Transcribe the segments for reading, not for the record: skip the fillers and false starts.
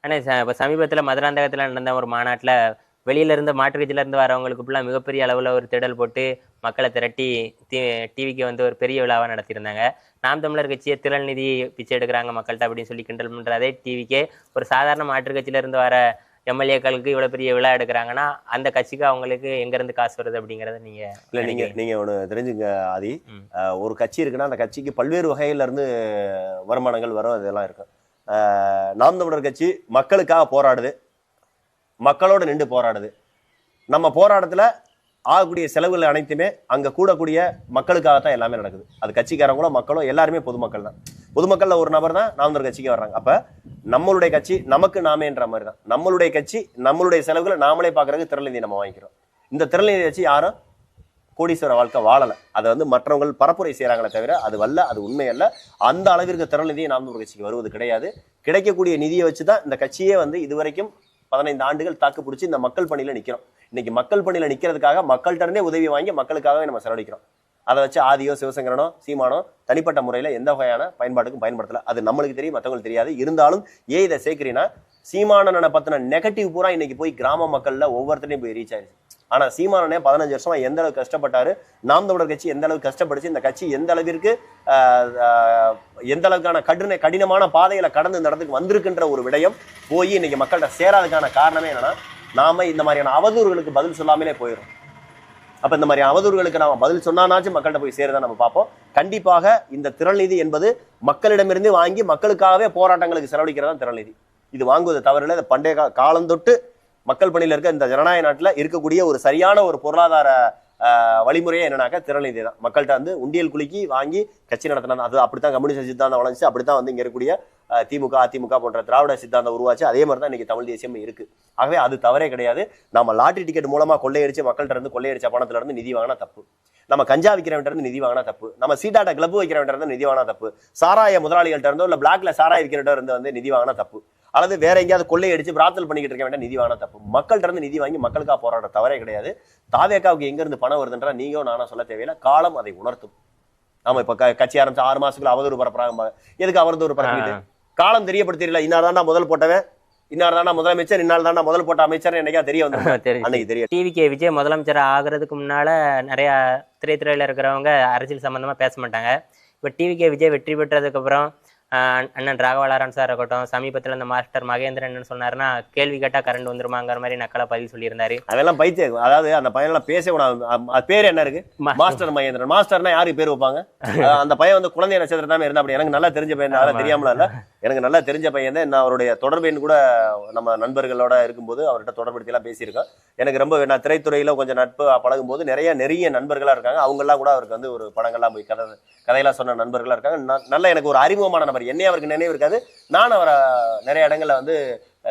ஆனா இப்போ சமீபத்தில் மதுராந்தகத்தில் நடந்த ஒரு மாநாட்டில் வெளியில இருந்து மாற்றுக் கட்சியில இருந்து வரவங்களுக்கு ஃபுல்லாக மிகப்பெரிய அளவில் ஒரு திடல் போட்டு மக்களை திரட்டி டிவிக்கு வந்து ஒரு பெரிய விழாவாக நடத்தியிருந்தாங்க. நாம் தமிழர் கட்சியை திரள் நிதி பிச்சை எடுக்கிறாங்க மக்கள்கிட்ட அப்படின்னு சொல்லி கிண்டல் பண்ணுற அதே டிவிக்கே ஒரு சாதாரண மாற்றுக் கட்சியில இருந்து வர எம்எல்ஏக்களுக்கு இவ்வளோ பெரிய விழா எடுக்கிறாங்கன்னா அந்த கட்சிக்கு அவங்களுக்கு எங்கேருந்து காசு வருது அப்படிங்கிறத நீங்க இல்லை நீங்க ஒன்று தெரிஞ்சுங்க ஆதி. ஒரு கட்சி இருக்குன்னா அந்த கட்சிக்கு பல்வேறு வகையில இருந்து வருமானங்கள் வரும், இதெல்லாம் இருக்கும். நாம் தமிழர் கட்சி மக்களுக்காக போராடுது, மக்களோட நின்று போராடுது. நம்ம போராட்டத்துல ஆகக்கூடிய செலவுகள் அனைத்துமே அங்க கூடக்கூடிய மக்களுக்காகத்தான் எல்லாமே நடக்குது. அது கட்சிக்காரங்களும் மக்களும் எல்லாருமே பொதுமக்கள் தான். பொதுமக்கள்ல ஒரு நபர் தான் நாம் தமிழர் கட்சிக்கு வர்றாங்க. அப்ப நம்மளுடைய கட்சி நமக்கு நாமேன்ற மாதிரி தான். நம்மளுடைய கட்சி நம்மளுடைய செலவுகளை நாமளே பாக்குறதுக்கு திரள் நிதி நம்ம வாங்கிக்கிறோம். இந்த திரள் நிதி வச்சு யாரும் கோடீஸ்வர வாழ்க்கை வாழலை. அதை வந்து மற்றவங்க பரப்புரை செய்யறாங்களே தவிர அது வல்ல, அது உண்மை அல்ல. அந்த அளவிற்கு திரள் நிதியை நாம் தமிழர் கட்சிக்கு வருவது கிடையாது. கிடைக்கக்கூடிய நிதியை வச்சுதான் இந்த கட்சியே வந்து இதுவரைக்கும் 15 ஆண்டுகள் தாக்கு பிடிச்சி இந்த மக்கள் பணியில நிக்கிறோம். இன்னைக்கு மக்கள் பணியில நிக்கிறதுக்காக மக்கள்கிட்ட இருந்தே உதவி வாங்கி மக்களுக்காகவே நம்ம செலவழிக்கிறோம். அதை வச்சு ஆதியோ சிவசங்கரனோ சீமானோ தனிப்பட்ட முறையில எந்த வகையான பயன்பாட்டுக்கும் பயன்படுத்தல. அது நம்மளுக்கு தெரியும், மற்றவங்களுக்கு தெரியாது. இருந்தாலும் ஏன் இதை சேர்க்கிறீங்கன்னா, சீமானனை பத்தின நெகட்டிவ் பூரா இன்னைக்கு போய் கிராம மக்கள்ல ஒவ்வொருத்தரையும் போய் ரீச் ஆயிடுச்சு. ஆனா சீமானனே 15 வருஷமா எந்த அளவுக்கு கஷ்டப்பட்டாரு, நாம் தமிழர் கட்சி எந்த அளவுக்கு கஷ்டப்படுச்சு, இந்த கட்சி எந்த அளவிற்கு எந்த அளவுக்கான கடினமான பாதைகளை கடந்து இந்த இடத்துக்கு வந்திருக்குன்ற ஒரு விடயம் போய் இன்னைக்கு மக்கள்கிட்ட சேராதுக்கான காரணமே என்னன்னா, நாம இந்த மாதிரியான அவதூறுகளுக்கு பதில் சொல்லாமலே போயிடும். அப்ப இந்த மாதிரி அவதூறுகளுக்கு நாம பதில் சொன்னானாச்சும் மக்கள்கிட்ட போய் சேருதான் நம்ம பார்ப்போம். கண்டிப்பாக இந்த திரள் நிதி என்பது மக்களிடமிருந்து வாங்கி மக்களுக்காகவே போராட்டங்களுக்கு செலவழிக்கிறதா திரள் நிதி. இது வாங்குவது தவறில்லை. இது பண்டைய காலம் தொட்டு மக்கள் பணியில இருக்க இந்த ஜனநாயக நாட்டில் இருக்கக்கூடிய ஒரு சரியான ஒரு பொருளாதார வழிமுறையே என்னன்னாக்கா திரள் நிதி தான். மக்கள்கிட்ட வந்து உண்டியல் குலுக்கி வாங்கி கட்சி நடத்தினா அது அப்படித்தான் கம்யூனிஸ்ட் சித்தாந்தம் வளர்ந்துச்சு. அப்படித்தான் வந்து இங்க இருக்கக்கூடிய திமுக அதிமுக போன்ற திராவிட சித்தாந்தம் உருவாச்சு. அதே மாதிரி தான் இன்னைக்கு தமிழ் தேசியம் இருக்கு. ஆகவே அது தவறே கிடையாது. நம்ம லாட்டரி டிக்கெட் மூலமா கொள்ளையடிச்சு மக்கள்கிட்ட இருந்து கொள்ளையடிச்ச பணத்துல இருந்து நிதி வாங்கினா தப்பு. நம்ம கஞ்சா விற்கிறவன்ட்ட இருந்து நிதி வாங்கினா தப்பு. நம்ம சீட்டாட்ட கிளப் வைக்கிறவன்ட்ட இருந்து நிதி வாங்கினா தப்பு. சாராய முதலாளிகள்ட்ட இருந்தோ இல்ல பிளாக்ல சாராய விற்கிறவன்ட்ட இருந்து வந்து நிதி வாங்கினா தப்பு. அல்லது வேற எங்கேயாவது கொள்ளையடிச்சு பிரார்த்தல் பண்ணிக்கிட்டு இருக்க வேண்டாம் நிதி வாங்கினா தப்பு. மக்கள்கிட்ட இருந்து நிதி வாங்கி மக்களுக்காக போராடுற தவறே கிடையாது. தாவேக்காவுக்கு எங்க இருந்து பணம் வருதுன்றா நீங்களும் நானும் சொல்ல தேவையில்லை, காலம் அதை உணர்த்தும். நாம இப்ப கட்சி ஆரம்பிச்சு 6 மாசத்துக்குள்ள அவதூறு பரப்புறாங்க. எதுக்கு அவதூறு பரப்பிட்டு காலம் தெரியப்படுத்திடல. இன்னார் தாண்டா முதல் போட்டவன், இன்னார் தாண்டா முதலமைச்சர், இன்னார் தாண்டா முதல் போட்ட அமைச்சர் என்னைக்கா தெரிய வந்து அன்னைக்கு தெரியும். டிவிகே விஜய் முதலமைச்சர் ஆகிறதுக்கு முன்னால நிறைய திரைத்துறையில இருக்கிறவங்க அரசியல் சம்பந்தமா பேச மாட்டாங்க. இப்போ டிவிகே விஜய் வெற்றி பெற்றதுக்கு அப்புறம் அண்ணன் ராகவலாரன் சார் இருக்கட்டும், சமீபத்தில் இந்த மாஸ்டர் மகேந்திரன் என்ன சொன்னாருன்னா, கேள்வி கேட்டா கரண்ட் வந்துருமாங்கிற மாதிரி நக்கலா பதிவு சொல்லியிருந்தாரு. அதெல்லாம் பைத்தியம். அதாவது அந்த பையன்லாம் பேசக்கூடாது. அது பேர் என்ன இருக்கு, மாஸ்டர் மகேந்திரன். மாஸ்டர்னா யாருக்கு பேர் வைப்பாங்க? அந்த பையன் வந்து குழந்தை நட்சத்திரம் தான் இருந்தா. அப்படி எனக்கு நல்லா தெரிஞ்ச பையன், அதெல்லாம் தெரியாமல இல்ல, எனக்கு நல்லா தெரிஞ்ச பையன் தான். நான் அவருடைய தொடர்பு கூட நம்ம நண்பர்களோட இருக்கும்போது அவர்கிட்ட தொடர்புபடுத்தி எல்லாம் பேசியிருக்கேன். எனக்கு ரொம்ப நான் திரைத்துறையில கொஞ்சம் நட்பு பழகும் போது நெருங்கிய நண்பர்களா இருக்காங்க. அவங்க எல்லாம் கூட அவருக்கு வந்து ஒரு படங்கள்லாம் போய் கதையெல்லாம் சொன்ன நண்பர்களா இருக்காங்க. நல்ல எனக்கு ஒரு அறிமுகமான நபர். என்னையே அவருக்கு நினைவு இருக்காது. நான் அவரை நிறைய இடங்கள்ல வந்து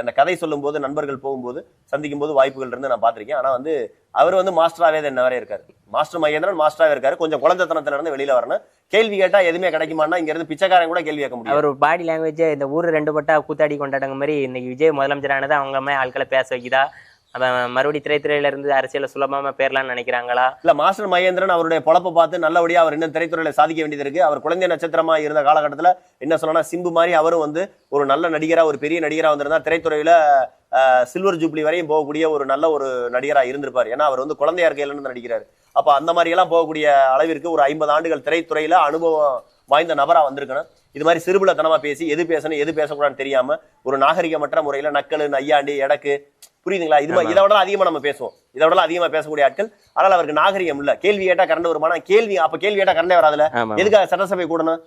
இந்த கதை சொல்லும் போது நண்பர்கள் போகும்போது சந்திக்கும் போது வாய்ப்புகள் இருந்து நான் பார்த்திருக்கேன். ஆனா வந்து அவர் வந்து மாஸ்டராகவே என்ன வரை இருக்காரு. மாஸ்டர் மகேந்திரன் மாஸ்டராகவே இருக்காரு. கொஞ்சம் குழந்தைத்தனத்துல இருந்து வெளியில வரணும். கேள்வி கேட்டா எதுவுமே கிடைக்குமான்னா இங்க இருந்து பிச்சைக்காரன் கூட கேள்வி கேட்க முடியும். அவர் பாடி லாங்குவேஜ் இந்த ஊர் 2 பட்டா கூத்தாடி கொண்டாடுங்க மாதிரி இன்னைக்கு விஜய் முதலமைச்சரானது அவங்க மாதிரி ஆட்களை பேச வைக்குதா, மறுபடியும் திரைத்துறையில இருந்து அரசியல சுலபமா பேரலாம்னு நினைக்கிறாங்களா? இல்ல, மாஸ்டர் மகேந்திரன் அவருடைய பொழப்பை பார்த்து நல்லபடியா அவர் இன்னும் திரைத்துறையில சாதிக்க வேண்டியது இருக்கு. அவர் குழந்தை நட்சத்திரமா இருந்த காலகட்டத்துல என்ன சொல்லனா, சிம்பு மாதிரி அவரும் வந்து ஒரு நல்ல நடிகரா, ஒரு பெரிய நடிகரா வந்திருந்தா திரைத்துறையில சில்வர் ஜூப்ளி வரையும் போகக்கூடிய ஒரு நல்ல ஒரு நடிகரா இருந்திருப்பார். ஏன்னா அவர் வந்து குழந்தையா இருக்கையில இருந்து நடிக்கிறாரு. அப்ப அந்த மாதிரி எல்லாம் போகக்கூடிய அளவிற்கு ஒரு 50 ஆண்டுகள் திரைத்துறையில அனுபவம் வாய்ந்த நபரா வந்திருக்கணும். இது மாதிரி சிறுபுலத்தனமா பேசி எது பேசணும் எது பேசக்கூடாதுன்னு தெரியாம ஒரு நாகரிகமற்ற முறையில நக்கலு நையாண்டி எடக்கு, புரியுதுங்களா? இதை விட அதிகமா நம்ம பேசுவோம். இதை விட அதிகமா பேசக்கூடிய ஆட்கள். ஆனால் அவருக்கு நாகரிகம் இல்ல. கேள்வி கேட்டா கரண்ட் வருமானா கேள்வி, அப்ப கேள்வி கேட்டா கரண்டே வராதுல. எதுக்காக சட்டசபை கூடணும்?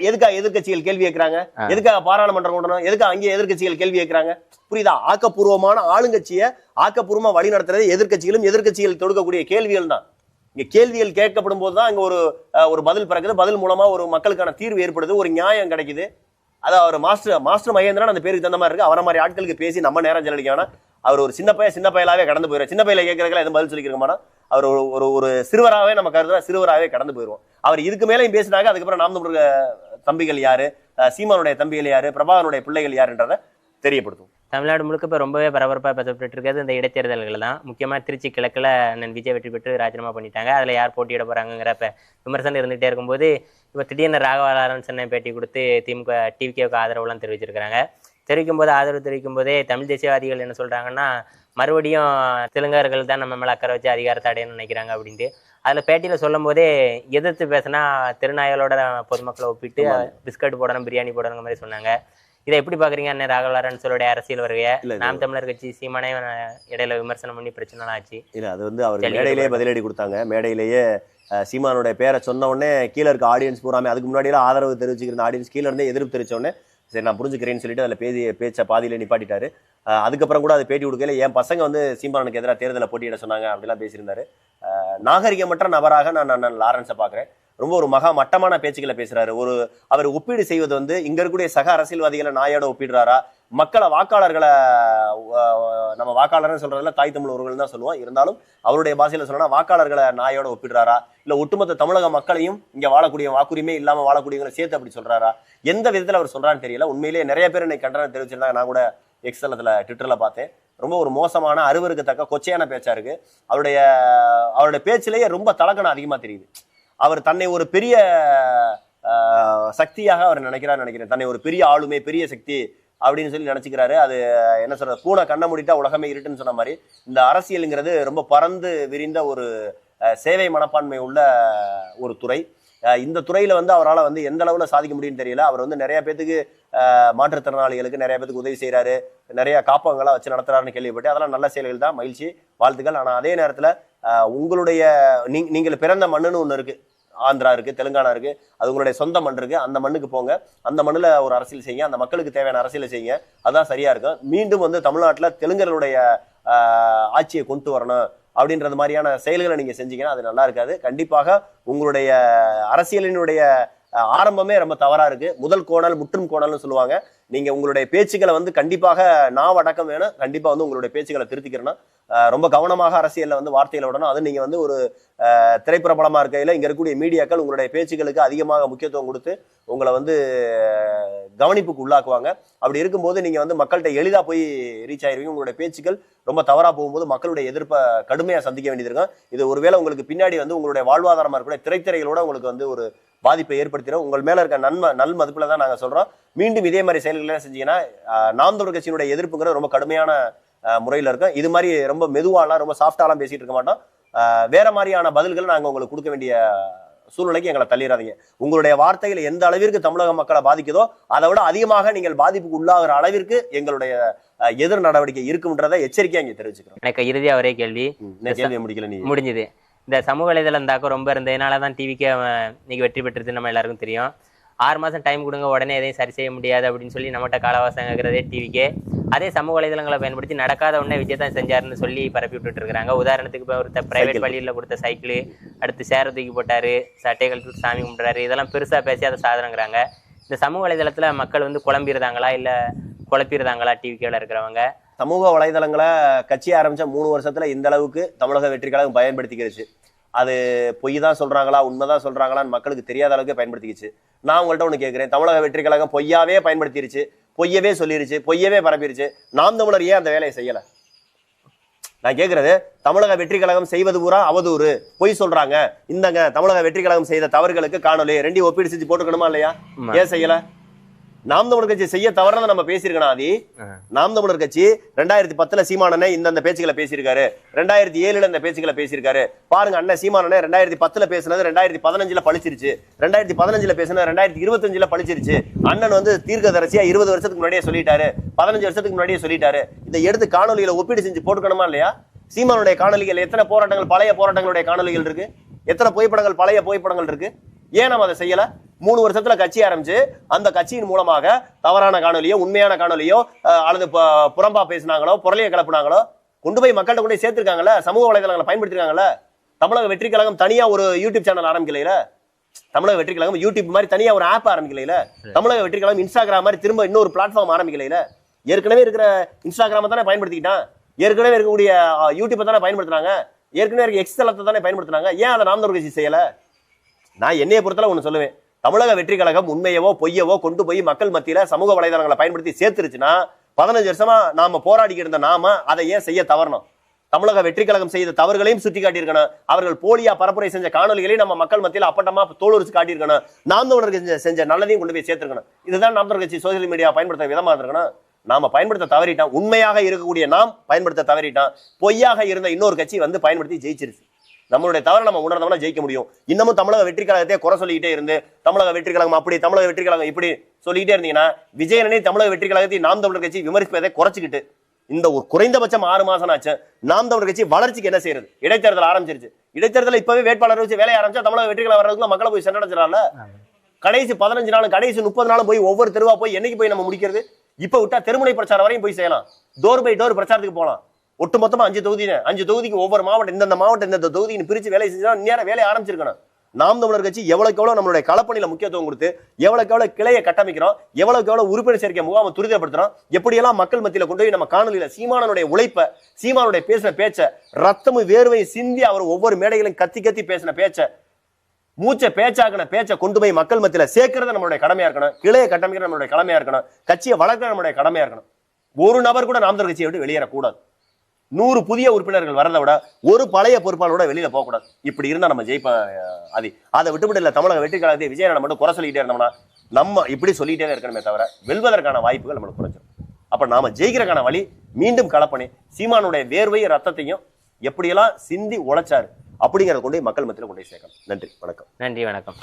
எதுக்காக எதிர்கட்சிகள் கேள்வி கேட்கிறாங்க? எதுக்காக பாராளுமன்றம் கூடணும்? எதுக்காக அங்கே எதிர்கட்சிகள் கேள்வி கேட்கிறாங்க? புரியுதா? ஆக்கப்பூர்வமான ஆளுங்கட்சியை ஆக்கப்பூர்வமா வழி நடத்துறது எதிர்கட்சிகளும் எதிர்கட்சிகள் தொடுக்கக்கூடிய கேள்விகள் தான். இங்க கேள்விகள் கேட்கப்படும் போதுதான் இங்க ஒரு பதில் பிறக்குது. பதில் மூலமா ஒரு மக்களுக்கான தீர்வு ஏற்படுது, ஒரு நியாயம் கிடைக்குது. அது அவர் மாஸ்டர் மகேந்திரன் அந்த பேருக்கு தகுந்த மாதிரி இருக்கு. அவரை மாதிரி ஆட்களுக்கு பேசி நம்ம நேரம் செலவழிக்க வேணாம். அவர் ஒரு சின்ன பயலாவே கடந்து போயிடுவார். சின்ன பையில கேட்கறதுல எதுவும் பதில் சொல்லிக்க மாட்டோம். அவர் ஒரு சிறுவராகவே நம்ம கருதுற சிறுவராகவே கடந்து போயிடுவோம். அவர் இதுக்கு மேலேயும் பேசினாங்க. அதுக்கப்புறம் நாம் தமிழ் தம்பிகள் யாரு, சீமானுடைய தம்பிகள் யாரு, பிரபாகரனுடைய பிள்ளைகள் யாருன்றதை தெரியப்படுத்தும். தமிழ்நாடு முழுக்க இப்போ ரொம்பவே பரபரப்பாக பேசப்பட்டு இருக்கிறது இந்த இடைத்தேர்தல்கள் தான். முக்கியமாக திருச்சி கிழக்கில் அண்ணன் விஜய் வெற்றி பெற்று ராஜினாமா பண்ணிட்டாங்க. அதில் யார் போட்டியிட போகிறாங்கிற விமர்சனம் இருந்துகிட்டே இருக்கும்போது இப்போ திடீர்னு ராகவலாரன் சென்னை பேட்டி கொடுத்து டிவிகேவுக்கு ஆதரவுலாம் தெரிவிச்சிருக்கிறாங்க. தெரிவிக்கும் போது ஆதரவு தெரிவிக்கும் போதே தமிழ் தேசியவாதிகள் என்ன சொல்றாங்கன்னா, மறுபடியும் தெலுங்கர்கள் தான் நம்ம மேல அக்கறை வச்சு அதிகாரத்தை அடையணும்னு நினைக்கிறாங்க அப்படின்ட்டு. அதுல பேட்டியில சொல்லும் போதே எதிர்த்து பேசினா தெருநாய்களோட பொதுமக்களை ஒப்பிட்டு பிஸ்கட் போடணும், பிரியாணி போடணுங்கிற மாதிரி சொன்னாங்க. இதை எப்படி பாக்குறீங்க அண்ணன் ராகவ் லாரன்ஸோட அரசியல் வருகைய? நாம் தமிழர் கட்சி சீமானே இடையில விமர்சனம் பண்ணி பிரச்சனை ஆச்சு. இல்ல அது வந்து அவர் மேடையிலேயே பதிலடி கொடுத்தாங்க. மேடையிலேயே சீமானுடைய பேரை சொன்ன உடனே கீழே இருக்க ஆடியன்ஸ் பூராமே, அதுக்கு முன்னாடியெல்லாம் ஆதரவு தெரிவிச்சுக்கிற ஆடியன்ஸ் கீழே இருந்தே எதிர்ப்பு தெரிவிச்ச உடனே சரி நான் புரிஞ்சுக்கிறேன்னு சொல்லிட்டு அதில் பேச்சை பாதியில நிப்பாட்டிட்டாரு. அதுக்கப்புறம் கூட அது பேட்டி கொடுக்கல. என் பசங்க வந்து சீமானுக்கு எதிராக தேர்தலில் போட்டியிட சொன்னாங்க அப்படிலாம் பேசியிருந்தாரு. நாகரிகமற்ற நபராக நான் லாரன்ஸை பார்க்குறேன். ரொம்ப ஒரு மகா மட்டமான பேச்சுக்களை பேசுறாரு. அவர் ஒப்பீடு செய்வது வந்து இங்க இருக்கக்கூடிய சக அரசியல்வாதிகளை நாயோட ஒப்பிடுறாரா, மக்களை வாக்காளர்களை, நம்ம வாக்காளர்னு சொல்றதுல தாய் தமிழ் உறவுகள் தான் சொல்லுவோம், இருந்தாலும் அவருடைய பாஷையில சொல்லணும்னா வாக்காளர்களை நாயோட ஒப்பிடுறாரா, இல்ல ஒட்டுமொத்த தமிழக மக்களையும் இங்க வாழக்கூடிய வாக்குரிமை இல்லாம வாழக்கூடியவங்களை சேர்த்து அப்படி சொல்றாரா, எந்த விதத்துல அவர் சொல்றான்னு தெரியல. உண்மையிலேயே நிறைய பேர் இன்னைக்கு கண்டனம் தெரிவிச்சிருந்தாங்க. நான் கூட எக்ஸலத்துல ட்விட்டர்ல பார்த்தேன். ரொம்ப ஒரு மோசமான அருவருக்கத்தக்க கொச்சையான பேச்சா இருக்கு. அவருடைய பேச்சிலேயே ரொம்ப தலக்கணம் அதிகமா தெரியுது. அவர் தன்னை ஒரு பெரிய சக்தியாக அவர் நினைக்கிறேன். தன்னை ஒரு பெரிய ஆளுமை, பெரிய சக்தி அப்படின்னு சொல்லி நினைச்சுக்கிறாரு. அது என்ன சொல்றது, பூனை கண்ணை மூடிட்டா உலகமே இருட்டுன்னு சொன்ன மாதிரி இந்த அரசியலுங்கிறது ரொம்ப பறந்து விரிந்த ஒரு சேவை மனப்பான்மை உள்ள ஒரு துறை. இந்த துறையில வந்து அவரால் வந்து எந்த அளவுல சாதிக்க முடியும்னு தெரியல. அவர் வந்து நிறைய பேத்துக்கு மாற்றுத்திறனாளிகளுக்கு நிறைய பேத்துக்கு உதவி செய்யறாரு, நிறைய காப்பகங்களா வச்சு நடத்துறாருன்னு கேள்விப்பட்டு, அதெல்லாம் நல்ல செயல்கள் தான், மகிழ்ச்சி, வாழ்த்துக்கள். ஆனா அதே நேரத்துல உங்களுடைய நீங்கள் பிறந்த மண்ணுன்னு ஒண்ணு இருக்கு, ஆந்திரா இருக்கு, தெலுங்கானா இருக்கு, அது உங்களுடைய சொந்த மண் இருக்கு. அந்த மண்ணுக்கு போங்க, அந்த மண்ணுல ஒரு அரசியல் செய்யுங்க, அந்த மக்களுக்கு தேவையான அரசியலை செய்யுங்க, அதுதான் சரியா இருக்கும். மீண்டும் வந்து தமிழ்நாட்டுல தெலுங்கர்களுடைய ஆட்சியை கொண்டு வரணும் அப்படின்றது மாதிரியான செயல்களை நீங்க செஞ்சீங்கன்னா அது நல்லா இருக்காது. கண்டிப்பாக உங்களுடைய அரசியலினுடைய ஆரம்பமே ரொம்ப தவறா இருக்கு. முதல் கோணல் முற்றும் கோணல்னு சொல்லுவாங்க. நீங்க உங்களுடைய பேச்சுக்களை வந்து கண்டிப்பாக நாவடக்கம் வேணும். கண்டிப்பா வந்து உங்களுடைய பேச்சுக்களை திருத்திக்கிறேன்னா ரொம்ப கவனமாக அரசியல்ல வந்து வார்த்தைகளை விடணும். அது நீங்க வந்து ஒரு திரைப்பட படமா இருக்கையில இங்க இருக்கக்கூடிய மீடியாக்கள் உங்களுடைய பேச்சுக்களுக்கு அதிகமாக முக்கியத்துவம் கொடுத்து உங்களை வந்து கவனிப்புக்கு உள்ளாக்குவாங்க. அப்படி இருக்கும்போது நீங்க வந்து மக்கள்கிட்ட எளிதா போய் ரீச் ஆயிருவீங்க. உங்களுடைய பேச்சுக்கள் ரொம்ப தவறா போகும்போது மக்களுடைய எதிர்ப்பை கடுமையா சந்திக்க வேண்டியது இருக்கும். இது ஒருவேளை உங்களுக்கு பின்னாடி வந்து உங்களுடைய வாழ்வாதாரமா இருக்கக்கூடிய திரைத்துறைகளோட உங்களுக்கு வந்து ஒரு பாதிப்பை ஏற்படுத்திடும். உங்கள் மேல இருக்க நல் மதிப்புல தான் நாங்க சொல்றோம். மீண்டும் இதே மாதிரி செயல்கள் செஞ்சீங்கன்னா நாம் தமிழர் கட்சியினுடைய எதிர்ப்புங்கிறது ரொம்ப கடுமையான முறையில இருக்கும். இது மாதிரி ரொம்ப மெதுவாலாம் ரொம்ப சாஃப்டாலாம் பேசிட்டு இருக்க மாட்டோம். வேற மாதிரியான பதில்கள் நாங்க உங்களுக்கு கொடுக்க வேண்டிய சூழ்நிலைக்கு எங்களை தள்ளிடாதீங்க. உங்களுடைய வார்த்தைகள் எந்த அளவிற்கு தமிழக மக்களை பாதிக்குதோ அதை விட அதிகமாக நீங்கள் பாதிப்புக்கு உள்ளாகிற அளவிற்கு எங்களுடைய எதிர் நடவடிக்கை இருக்கும்ன்றதை எச்சரிக்கையா இங்க தெரிவிச்சுக்கிறோம். எனக்கு இறுதியா ஒரே கேள்வி, முடிக்கல, நீ முடிஞ்சது. இந்த சமூக வலைதளம் தாக்கம் ரொம்ப இருந்ததுனால தான் டிவிக்கே இன்னைக்கு வெற்றி பெற்றது நம்ம எல்லாருக்கும் தெரியும். 6 மாதம் டைம் கொடுங்க, உடனே எதையும் சரி செய்ய முடியாது அப்படின்னு சொல்லி நம்மகிட்ட காலவாசம் கேட்கறதே டிவிக்கே. அதே சமூக வலைதளங்களை பயன்படுத்தி நடக்காத உடனே விஜய் தான் செஞ்சாருன்னு சொல்லி பரப்பி விட்டுட்டு இருக்காங்க. உதாரணத்துக்கு இப்போ ஒருத்தர் பிரைவேட் பள்ளியில் கொடுத்த சைக்கிள், அடுத்து சேர தூக்கி போட்டாரு, சட்டைகள் தூக்கி சாமி கும்பிட்றாரு, இதெல்லாம் பெருசாக பேசி அதை சாதனைங்கிறாங்க. இந்த சமூக வலைதளத்தில் மக்கள் வந்து குழம்பிடுறாங்களா இல்லை குழப்பிடுறாங்களா டிவிக்கேல இருக்கிறவங்க? சமூக வலைதளங்களை கட்சி ஆரம்பிச்ச 3 வருஷத்துல இந்த அளவுக்கு தமிழக வெற்றி கழகம் பயன்படுத்திக்கிடுச்சு. அது பொய் தான் சொல்றாங்களா உண்மைதான் சொல்றாங்களான்னு மக்களுக்கு தெரியாத அளவுக்கு பயன்படுத்திக்கிச்சு. நான் உங்கள்கிட்ட ஒண்ணு கேட்கிறேன், தமிழக வெற்றி கழகம் பொய்யாவே பயன்படுத்திருச்சு, பொய்யவே சொல்லிருச்சு, பொய்யவே பரப்பிருச்சு. நாம் தமிழர் ஏன் அந்த வேலையை செய்யல? நான் கேட்கறது, தமிழக வெற்றி கழகம் செய்வது பூரா அவதூறு, பொய் சொல்றாங்க, இந்தங்க தமிழக வெற்றி கழகம் செய்த தவறுகளுக்கு காணொலி 2 ஒப்பீடு செஞ்சு போட்டுக்கணுமா இல்லையா? ஏன் செய்யல? நாம் தமிழர் கட்சி செய்ய தவறுன்னு நம்ம பேசியிருக்கணும். ஆதி, நாம் தமிழர் கட்சி 2010 சீமானனே இந்த பேச்சுக்களை பேசியிருக்காரு, 2007 இந்த பேச்சுக்களை பேசியிருக்காரு. பாருங்க, அண்ணன் சீமானனே 2010 பேசினது 2015 பழிச்சிருச்சு, 2015 பேசினது 2025 பழிச்சிருச்சு. அண்ணன் வந்து தீர்க்கதரிசியா 20 வருஷத்துக்கு முன்னாடியே சொல்லிட்டாரு, 15 வருஷத்துக்கு முன்னாடியே சொல்லிட்டாரு. இதை எடுத்து காணொலியில ஒப்பீடு செஞ்சு போட்டுக்கணுமா இல்லையா? சீமானுடைய காணொலிகள் எத்தனை போராட்டங்கள், பழைய போராட்டங்களுடைய காணொலிகள் இருக்கு, எத்தனை புகைப்படங்கள், பழைய புகைப்படங்கள் இருக்கு. ஏன் நம்ம அதை செய்யல? 3 வருஷத்துல கட்சி ஆரம்பிச்சு அந்த கட்சியின் மூலமாக தவறான காணொலியோ உண்மையான காணொலியோ அல்லது புறம்பா பேசினாங்களோ பொருளையை கிளப்புனாங்களோ கொண்டு போய் மக்கள்கிட்ட கொண்டு போய் சேர்த்திருக்காங்கல்ல, சமூக வலைதளங்களை பயன்படுத்திருக்காங்கல்ல. தமிழக வெற்றி கழகம் தனியா ஒரு யூடியூப் சேனல் ஆரம்பிக்கல, தமிழக வெற்றி கழகம் யூடியூப் மாதிரி தனியா ஒரு ஆப் ஆரம்பிக்கல, தமிழக வெற்றி கழகம் இன்ஸ்டாகிராம் மாதிரி திரும்ப இன்னொரு பிளாட்ஃபார்ம் ஆரம்பிக்கல. ஏற்கனவே இருக்கிற இன்ஸ்டாகிராம தானே பயன்படுத்திக்கிட்டான், ஏற்கனவே இருக்கக்கூடிய யூடியூப்பை தானே பயன்படுத்துறாங்க, ஏற்கனவே இருக்க எக்ஸ் தளத்தை தானே பயன்படுத்துறாங்க. ஏன் அதை நாம் தமிழர் கட்சி செய்யல? நான் என்னைய பொறுத்தல ஒண்ணு சொல்லுவேன், தமிழக வெற்றி கழகம் உண்மையவோ பொய்யவோ கொண்டு போய் மக்கள் மத்தியில சமூக வலைதளங்களை பயன்படுத்தி சேர்த்துருச்சுன்னா 15 வருஷமா நாம போராடிக்கிட்டு இருந்த நாம அதை ஏன் செய்ய தவறணும்? தமிழக வெற்றி கழகம் செய்த தவறுகளையும் சுட்டி காட்டியிருக்கணும். அவர்கள் போலியா பரப்புரை செஞ்ச காணொலிகளையும் நம்ம மக்கள் மத்தியில் அப்பட்டமா தோலுரிச்சு காட்டியிருக்கணும். நாம் தமிழர் செஞ்ச நல்லதையும் கொண்டு போய் சேர்த்திருக்கணும். இதுதான் நாம் தமிழர் கட்சி சோசியல் மீடியா பயன்படுத்த விதமா இருக்கணும். நாம பயன்படுத்த தவறிட்டோம். உண்மையாக இருக்கக்கூடிய நாம் பயன்படுத்த தவறிட்டோம். பொய்யாக இருந்த இன்னொரு கட்சி வந்து பயன்படுத்தி ஜெயிச்சிருச்சு. நம்மளுடைய தவறை நம்ம உணர்ந்தோம்னா ஜெயிக்க முடியும். இன்னமும் தமிழக வெற்றி கழகத்தை குறை சொல்லிக்கிட்டே இருந்து தமிழக வெற்றி கழகம் அப்படி, தமிழக வெற்றி கழகம் இப்படி சொல்லிக்கிட்டே இருந்தீங்கன்னா விஜயனே தமிழக வெற்றி கழகத்தை நாம் தமிழர் கட்சி விமர்சிப்பதை குறைச்சிக்கிட்டு இந்த ஒரு குறைந்தபட்சம் 6 மாசம் ஆச்சு நாம் தமிழர் கட்சி வளர்ச்சிக்கு என்ன செய்யறது? இடைத்தேர்தல் ஆரம்பிச்சிருச்சு. இடைத்தேர்தல் இப்பவே வேட்பாளர் வச்சு வேலையை ஆரம்பிச்சா தமிழக வெற்றி கழகம் வர்றதுக்குள்ள மக்களை போய் சென்றடைஞ்சிடல. கடைசி 15 நாளும் கடைசி 30 நாளும் போய் ஒவ்வொரு தெருவா போய் என்னைக்கு போய் நம்ம முடிக்கிறது? இப்ப விட்டா தெருமுனை பிரச்சாரம் வரையும் போய் செய்யலாம். டோர் பை டோர் பிரச்சாரத்துக்கு போகலாம். ஒட்டு மொத்தமா 5 தொகுதிக்கு ஒவ்வொரு மாவட்டம் இந்த மாவட்டம் இந்த தொகுதின்னு பிரிச்சு வேலை செஞ்சா நேரம் வேலையை ஆரம்பிச்சிருக்கணும். நாம் தமிழர் கட்சி எவ்வளவுக்கு எவ்வளவு நம்மளுடைய களப்பணியில முக்கியத்துவம் கொடுத்து எவ்வளவுக்கு எவ்வளவு கிளையை கட்டமைக்கிறோம், எவ்வளவுக்கு எவ்வளவு உறுப்பினர் சேர்க்கை முகாமை துரிதப்படுத்துறோம், எப்படியெல்லாம் மக்கள் மத்தியில கொண்டு போய் நம்ம காணொலியில சீமானுடைய உழைப்ப, சீமானுடைய பேசின பேச்ச, ரத்தமும் வேர்வையும் சிந்தி அவர் ஒவ்வொரு மேடைகளையும் கத்தி கத்தி பேசின பேச்ச, மூச்சை பேச்சாக்கின பேச்சை கொண்டு போய் மக்கள் மத்தியில சேர்க்கிறது நம்மளுடைய கடமையா இருக்கணும். கிளையை கட்டமைக்கிறது நம்மளுடைய கடமையா இருக்கணும். கட்சியை வளர்க்க நம்மளுடைய கடமையா இருக்கணும். ஒரு நபர் கூட நாம் தமிழர் கட்சியை விட்டு வெளியேறக்கூடாது. 100 புதிய உறுப்பினர்கள் வரதை விட ஒரு பழைய பொறுப்பாளரோட வெளியில போகக்கூடாது. இப்படி இருந்தா நம்ம ஜெயிப்போம். அதை விட்டுவிட்டு இல்ல தமிழக வெற்றி கழகத்தை விஜயனை மட்டும் குறை சொல்லிட்டே இருந்தோம்னா நம்ம இப்படி சொல்லிட்டே இருக்கணுமே தவிர வெல்வதற்கான வாய்ப்புகள் நம்மளுக்கு குறைஞ்சிடும். அப்ப நாம ஜெயிக்கிறக்கான வழி மீண்டும் களப்பணி. சீமானுடைய வேர்வையும் ரத்தத்தையும் எப்படியெல்லாம் சிந்தி உழைச்சாரு அப்படிங்கிறத கொண்டு மக்கள் மத்தியில கொண்டு சேர்க்கணும். நன்றி, வணக்கம். நன்றி, வணக்கம்.